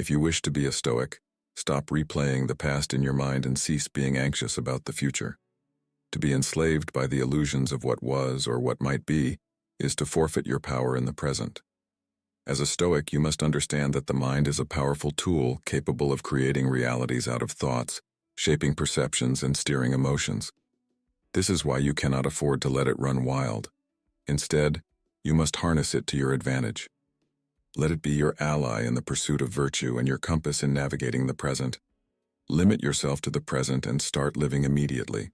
If you wish to be a Stoic, stop replaying the past in your mind and cease being anxious about the future. To be enslaved by the illusions of what was or what might be is to forfeit your power in the present. As a Stoic, you must understand that the mind is a powerful tool capable of creating realities out of thoughts, shaping perceptions, and steering emotions. This is why you cannot afford to let it run wild. Instead, you must harness it to your advantage. Let it be your ally in the pursuit of virtue and your compass in navigating the present. Limit yourself to the present and start living immediately.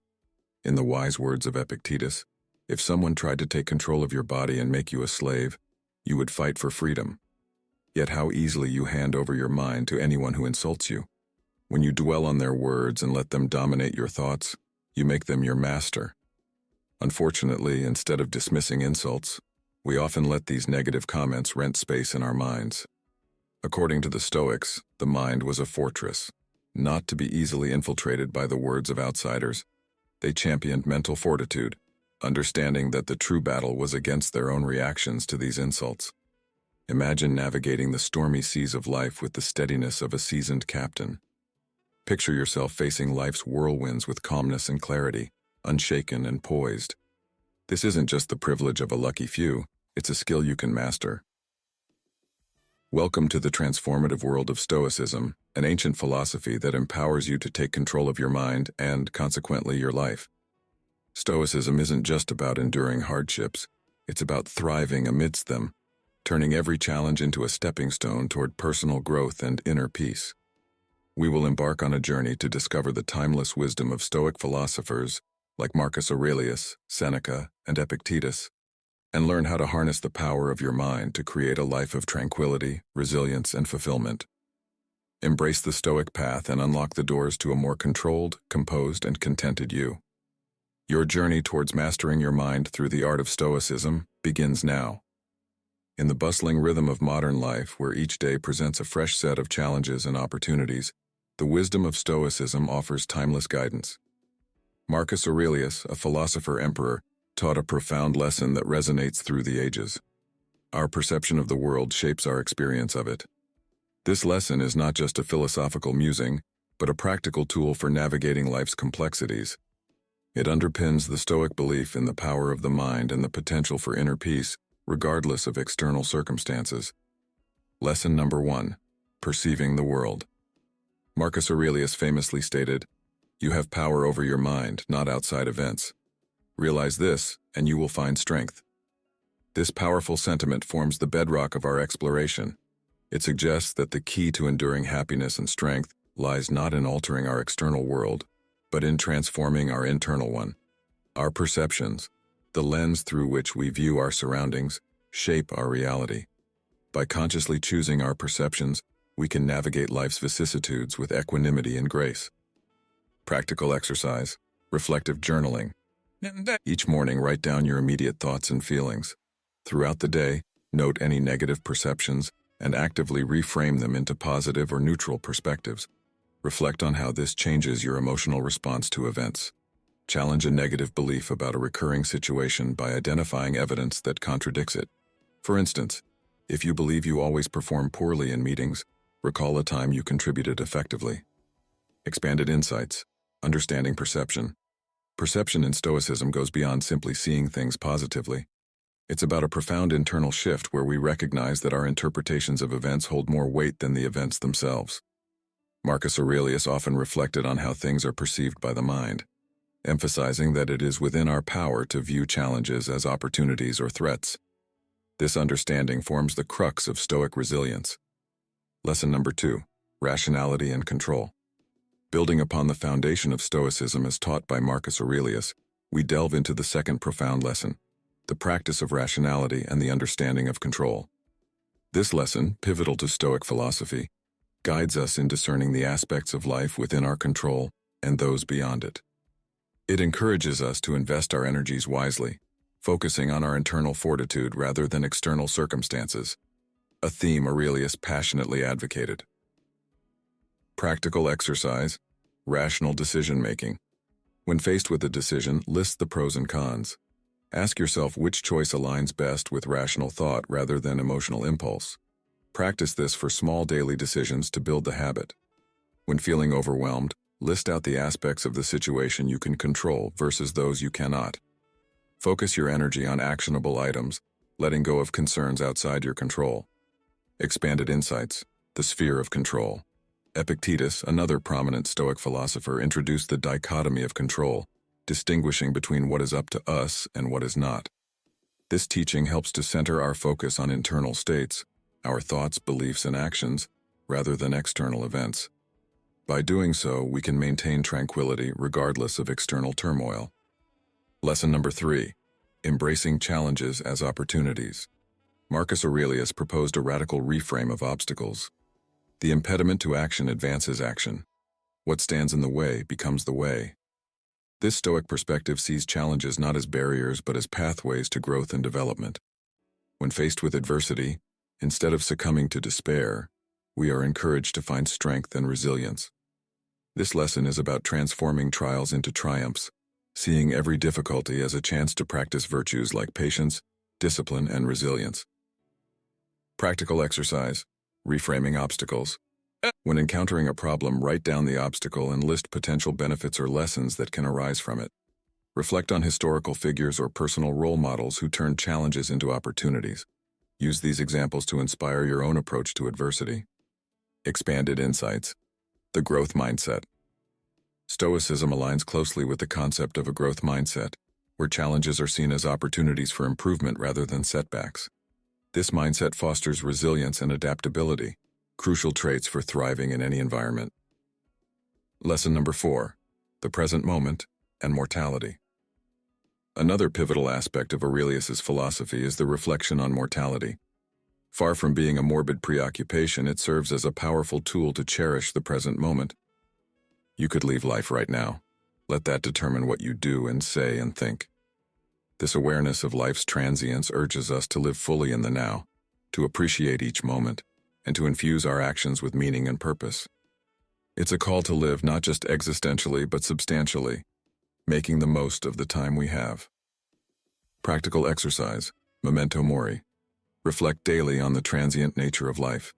In the wise words of Epictetus, if someone tried to take control of your body and make you a slave, you would fight for freedom. Yet how easily you hand over your mind to anyone who insults you. When you dwell on their words and let them dominate your thoughts, you make them your master. Unfortunately, instead of dismissing insults, we often let these negative comments rent space in our minds. According to the Stoics, the mind was a fortress, not to be easily infiltrated by the words of outsiders. They championed mental fortitude, understanding that the true battle was against their own reactions to these insults. Imagine navigating the stormy seas of life with the steadiness of a seasoned captain. Picture yourself facing life's whirlwinds with calmness and clarity, unshaken and poised. This isn't just the privilege of a lucky few, it's a skill you can master. Welcome to the transformative world of Stoicism, an ancient philosophy that empowers you to take control of your mind and, consequently, your life. Stoicism isn't just about enduring hardships, it's about thriving amidst them, turning every challenge into a stepping stone toward personal growth and inner peace. We will embark on a journey to discover the timeless wisdom of Stoic philosophers like Marcus Aurelius, Seneca, and Epictetus, and learn how to harness the power of your mind to create a life of tranquility, resilience, and fulfillment. Embrace the Stoic path and unlock the doors to a more controlled, composed, and contented you. Your journey towards mastering your mind through the art of Stoicism begins now. In the bustling rhythm of modern life, where each day presents a fresh set of challenges and opportunities, the wisdom of Stoicism offers timeless guidance. Marcus Aurelius, a philosopher-emperor, taught a profound lesson that resonates through the ages. Our perception of the world shapes our experience of it. This lesson is not just a philosophical musing, but a practical tool for navigating life's complexities. It underpins the Stoic belief in the power of the mind and the potential for inner peace, regardless of external circumstances. Lesson number 1: Perceiving the world. Marcus Aurelius famously stated, "You have power over your mind, not outside events. Realize this, and you will find strength." This powerful sentiment forms the bedrock of our exploration. It suggests that the key to enduring happiness and strength lies not in altering our external world, but in transforming our internal one. Our perceptions, the lens through which we view our surroundings, shape our reality. By consciously choosing our perceptions, we can navigate life's vicissitudes with equanimity and grace. Practical exercise: reflective journaling. Each morning, write down your immediate thoughts and feelings. Throughout the day, note any negative perceptions and actively reframe them into positive or neutral perspectives. Reflect on how this changes your emotional response to events. Challenge a negative belief about a recurring situation by identifying evidence that contradicts it. For instance, if you believe you always perform poorly in meetings, recall a time you contributed effectively. Expanded insights: understanding perception. Perception in Stoicism goes beyond simply seeing things positively. It's about a profound internal shift where we recognize that our interpretations of events hold more weight than the events themselves. Marcus Aurelius often reflected on how things are perceived by the mind, emphasizing that it is within our power to view challenges as opportunities or threats. This understanding forms the crux of Stoic resilience. Lesson number 2: Rationality and control. Building upon the foundation of Stoicism as taught by Marcus Aurelius, we delve into the second profound lesson: the practice of rationality and the understanding of control. This lesson, pivotal to Stoic philosophy, guides us in discerning the aspects of life within our control and those beyond it. It encourages us to invest our energies wisely, focusing on our internal fortitude rather than external circumstances, a theme Aurelius passionately advocated. Practical exercise: rational decision-making. When faced with a decision, list the pros and cons. Ask yourself which choice aligns best with rational thought rather than emotional impulse. Practice this for small daily decisions to build the habit. When feeling overwhelmed, list out the aspects of the situation you can control versus those you cannot. Focus your energy on actionable items, letting go of concerns outside your control. Expanded insights, the sphere of control. Epictetus, another prominent Stoic philosopher, introduced the dichotomy of control, distinguishing between what is up to us and what is not. This teaching helps to center our focus on internal states, our thoughts, beliefs, and actions, rather than external events. By doing so, we can maintain tranquility regardless of external turmoil. Lesson number 3. Embracing challenges as opportunities. Marcus Aurelius proposed a radical reframe of obstacles. The impediment to action advances action. What stands in the way becomes the way. This Stoic perspective sees challenges not as barriers but as pathways to growth and development. When faced with adversity, instead of succumbing to despair, we are encouraged to find strength and resilience. This lesson is about transforming trials into triumphs, seeing every difficulty as a chance to practice virtues like patience, discipline, and resilience. Practical exercise, reframing obstacles. When encountering a problem, write down the obstacle and list potential benefits or lessons that can arise from it. Reflect on historical figures or personal role models who turned challenges into opportunities. Use these examples to inspire your own approach to adversity. Expanded insights. The growth mindset. Stoicism aligns closely with the concept of a growth mindset, where challenges are seen as opportunities for improvement rather than setbacks. This mindset fosters resilience and adaptability, crucial traits for thriving in any environment. Lesson number 4. The present moment and mortality. Another pivotal aspect of Aurelius's philosophy is the reflection on mortality. Far from being a morbid preoccupation, it serves as a powerful tool to cherish the present moment. You could leave life right now. Let that determine what you do and say and think. This awareness of life's transience urges us to live fully in the now, to appreciate each moment, and to infuse our actions with meaning and purpose. It's a call to live not just existentially but substantially, making the most of the time we have. Practical exercise, memento mori. Reflect daily on the transient nature of life.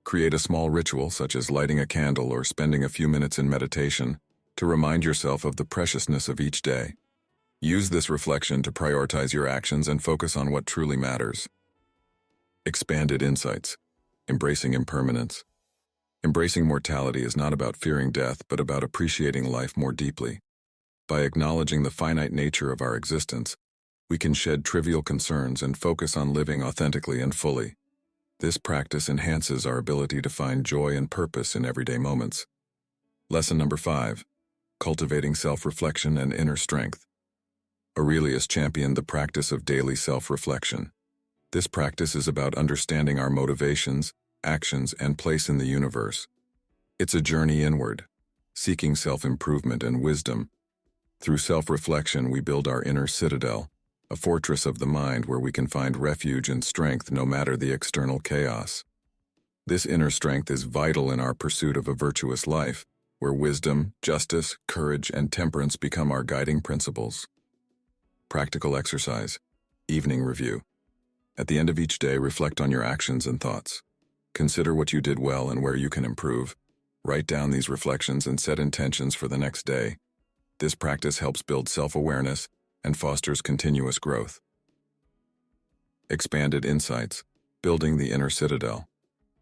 Create a small ritual such as lighting a candle or spending a few minutes in meditation to remind yourself of the preciousness of each day. Use this reflection to prioritize your actions and focus on what truly matters. Expanded insights, embracing impermanence. Embracing mortality is not about fearing death but about appreciating life more deeply. By acknowledging the finite nature of our existence, we can shed trivial concerns and focus on living authentically and fully. This practice enhances our ability to find joy and purpose in everyday moments. Lesson number 5. Cultivating self-reflection and inner strength. Aurelius championed the practice of daily self-reflection. This practice is about understanding our motivations, actions, and place in the universe. It's a journey inward, seeking self-improvement and wisdom. Through self-reflection, we build our inner citadel, a fortress of the mind where we can find refuge and strength no matter the external chaos. This inner strength is vital in our pursuit of a virtuous life, where wisdom, justice, courage, and temperance become our guiding principles. Practical exercise, evening review. At the end of each day, reflect on your actions and thoughts. Consider what you did well and where you can improve. Write down these reflections and set intentions for the next day. This practice helps build self-awareness and fosters continuous growth. Expanded insights, building the inner citadel.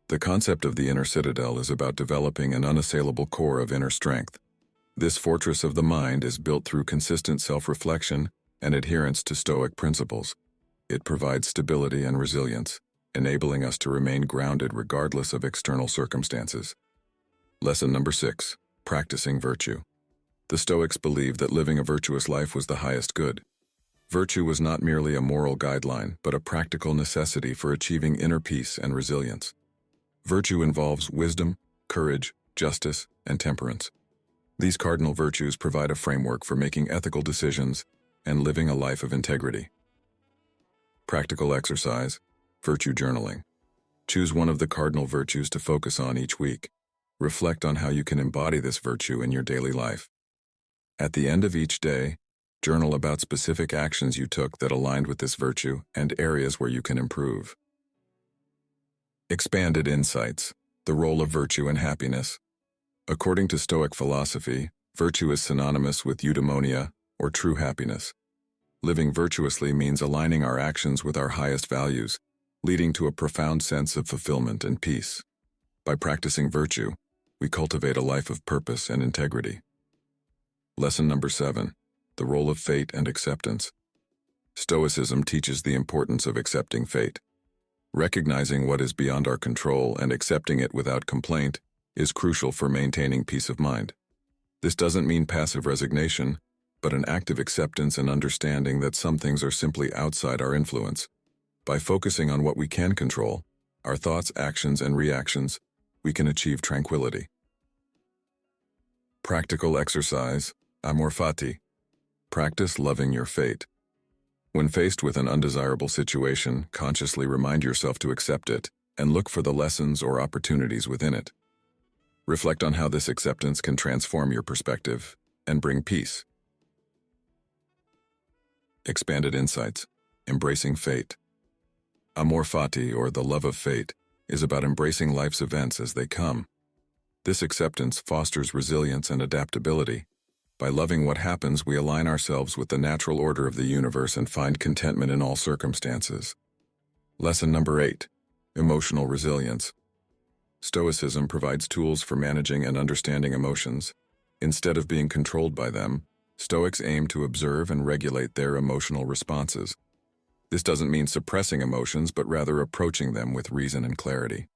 The concept of the inner citadel is about developing an unassailable core of inner strength. This fortress of the mind is built through consistent self-reflection and adherence to Stoic principles. It provides stability and resilience, enabling us to remain grounded regardless of external circumstances. Lesson number 6. Practicing virtue. The Stoics believed that living a virtuous life was the highest good. Virtue was not merely a moral guideline, but a practical necessity for achieving inner peace and resilience. Virtue involves wisdom, courage, justice, and temperance. These cardinal virtues provide a framework for making ethical decisions and living a life of integrity. Practical exercise, virtue journaling. Choose one of the cardinal virtues to focus on each week. Reflect on how you can embody this virtue in your daily life. At the end of each day, journal about specific actions you took that aligned with this virtue and areas where you can improve. Expanded insights. The role of virtue and happiness. According to Stoic philosophy, virtue is synonymous with eudaimonia, or true happiness. Living virtuously means aligning our actions with our highest values, leading to a profound sense of fulfillment and peace. By practicing virtue, we cultivate a life of purpose and integrity. Lesson number 7. The role of fate and acceptance. Stoicism teaches the importance of accepting fate. Recognizing what is beyond our control and accepting it without complaint is crucial for maintaining peace of mind. This doesn't mean passive resignation, but an active acceptance and understanding that some things are simply outside our influence. By focusing on what we can control, our thoughts, actions, and reactions, we can achieve tranquility. Practical exercise, amor fati. Practice loving your fate. When faced with an undesirable situation, consciously remind yourself to accept it and look for the lessons or opportunities within it. Reflect on how this acceptance can transform your perspective and bring peace. Expanded insights, embracing fate. Amor fati, or the love of fate, is about embracing life's events as they come. This acceptance fosters resilience and adaptability. By loving what happens, we align ourselves with the natural order of the universe and find contentment in all circumstances. Lesson number 8. Emotional resilience. Stoicism provides tools for managing and understanding emotions. Instead of being controlled by them, Stoics aim to observe and regulate their emotional responses. This doesn't mean suppressing emotions, but rather approaching them with reason and clarity.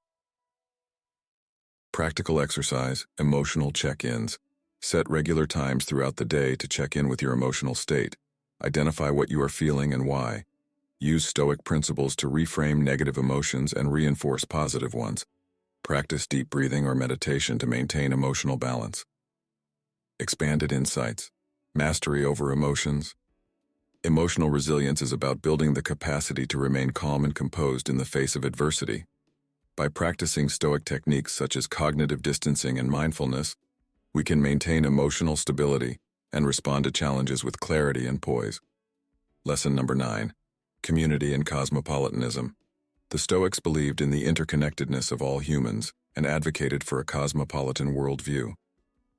Practical exercise, emotional check-ins. Set regular times throughout the day to check in with your emotional state. Identify what you are feeling and why. Use Stoic principles to reframe negative emotions and reinforce positive ones. Practice deep breathing or meditation to maintain emotional balance. Expanded insights. Mastery over emotions. Emotional resilience is about building the capacity to remain calm and composed in the face of adversity. By practicing Stoic techniques such as cognitive distancing and mindfulness, we can maintain emotional stability and respond to challenges with clarity and poise. Lesson number 9. Community and cosmopolitanism. The Stoics believed in the interconnectedness of all humans and advocated for a cosmopolitan worldview.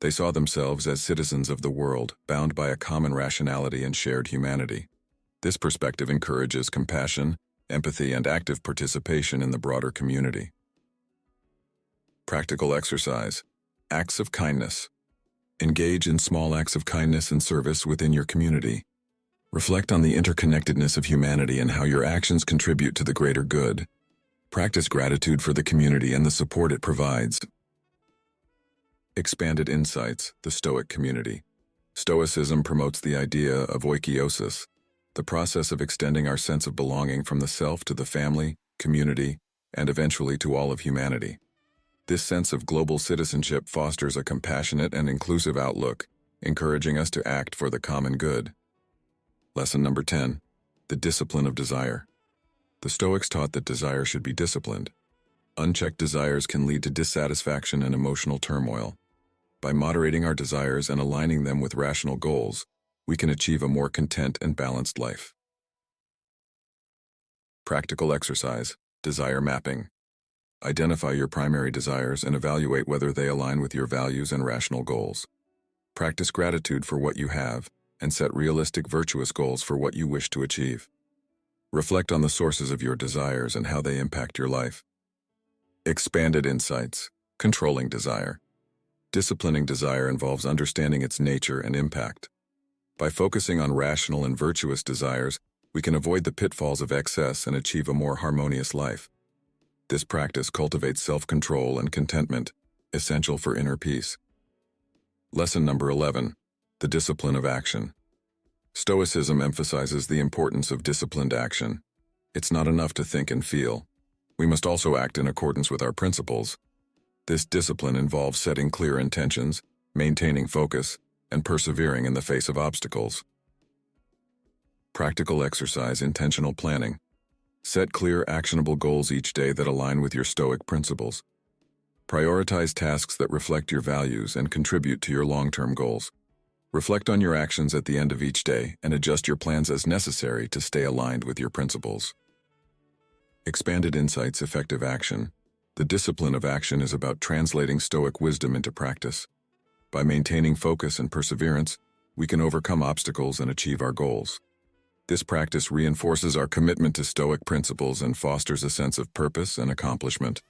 They saw themselves as citizens of the world, bound by a common rationality and shared humanity. This perspective encourages compassion, empathy, and active participation in the broader community. Practical exercise. Acts of kindness. Engage in small acts of kindness and service within your community. Reflect on the interconnectedness of humanity and how your actions contribute to the greater good. Practice gratitude for the community and the support it provides. Expanded insights, the Stoic community. Stoicism promotes the idea of oikiosis, the process of extending our sense of belonging from the self to the family, community, and eventually to all of humanity. This sense of global citizenship fosters a compassionate and inclusive outlook, encouraging us to act for the common good. Lesson number 10. The discipline of desire. The Stoics taught that desire should be disciplined. Unchecked desires can lead to dissatisfaction and emotional turmoil. By moderating our desires and aligning them with rational goals, we can achieve a more content and balanced life. Practical exercise, desire mapping. Identify your primary desires and evaluate whether they align with your values and rational goals. Practice gratitude for what you have and set realistic, virtuous goals for what you wish to achieve. Reflect on the sources of your desires and how they impact your life. Expanded insights, controlling desire. Disciplining desire involves understanding its nature and impact. By focusing on rational and virtuous desires, we can avoid the pitfalls of excess and achieve a more harmonious life. This practice cultivates self-control and contentment, essential for inner peace. Lesson number 11. The discipline of action. Stoicism emphasizes the importance of disciplined action. It's not enough to think and feel. We must also act in accordance with our principles. This discipline involves setting clear intentions, maintaining focus, and persevering in the face of obstacles. Practical exercise, intentional planning. Set clear, actionable goals each day that align with your Stoic principles. Prioritize tasks that reflect your values and contribute to your long-term goals. Reflect on your actions at the end of each day and adjust your plans as necessary to stay aligned with your principles. Expanded insights, effective action. The discipline of action is about translating Stoic wisdom into practice. By maintaining focus and perseverance, we can overcome obstacles and achieve our goals. This practice reinforces our commitment to Stoic principles and fosters a sense of purpose and accomplishment.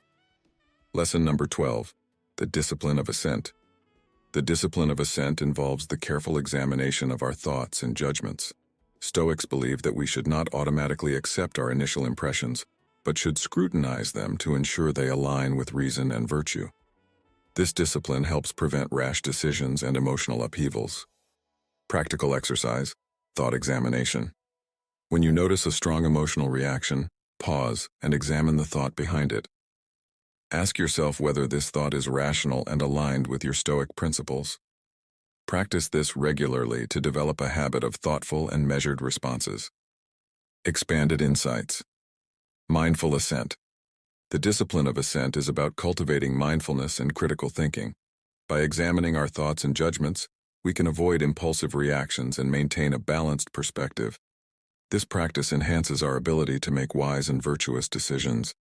Lesson number 12. The discipline of assent. The discipline of assent involves the careful examination of our thoughts and judgments. Stoics believe that we should not automatically accept our initial impressions, but should scrutinize them to ensure they align with reason and virtue. This discipline helps prevent rash decisions and emotional upheavals. Practical exercise, thought examination. When you notice a strong emotional reaction, pause and examine the thought behind it. Ask yourself whether this thought is rational and aligned with your Stoic principles. Practice this regularly to develop a habit of thoughtful and measured responses. Expanded insights. Mindful assent. The discipline of assent is about cultivating mindfulness and critical thinking. By examining our thoughts and judgments, we can avoid impulsive reactions and maintain a balanced perspective. This practice enhances our ability to make wise and virtuous decisions.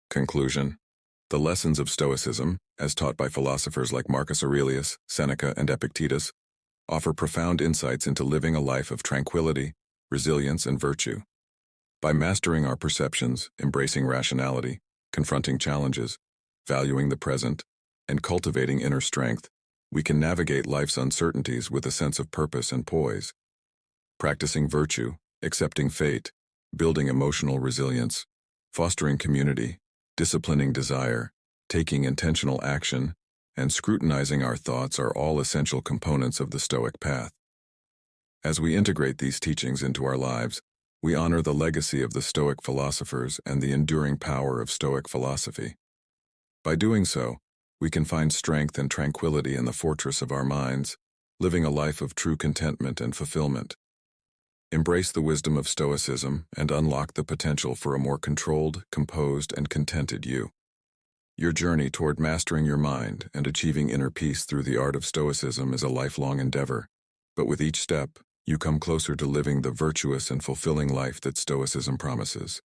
Conclusion. The lessons of Stoicism, as taught by philosophers like Marcus Aurelius, Seneca, and Epictetus, offer profound insights into living a life of tranquility, resilience, and virtue. By mastering our perceptions, embracing rationality, confronting challenges, valuing the present, and cultivating inner strength, we can navigate life's uncertainties with a sense of purpose and poise. Practicing virtue, accepting fate, building emotional resilience, fostering community, disciplining desire, taking intentional action, and scrutinizing our thoughts are all essential components of the Stoic path. As we integrate these teachings into our lives, we honor the legacy of the Stoic philosophers and the enduring power of Stoic philosophy. By doing so, we can find strength and tranquility in the fortress of our minds, living a life of true contentment and fulfillment. Embrace the wisdom of Stoicism and unlock the potential for a more controlled, composed, and contented you. Your journey toward mastering your mind and achieving inner peace through the art of Stoicism is a lifelong endeavor, but with each step, you come closer to living the virtuous and fulfilling life that Stoicism promises.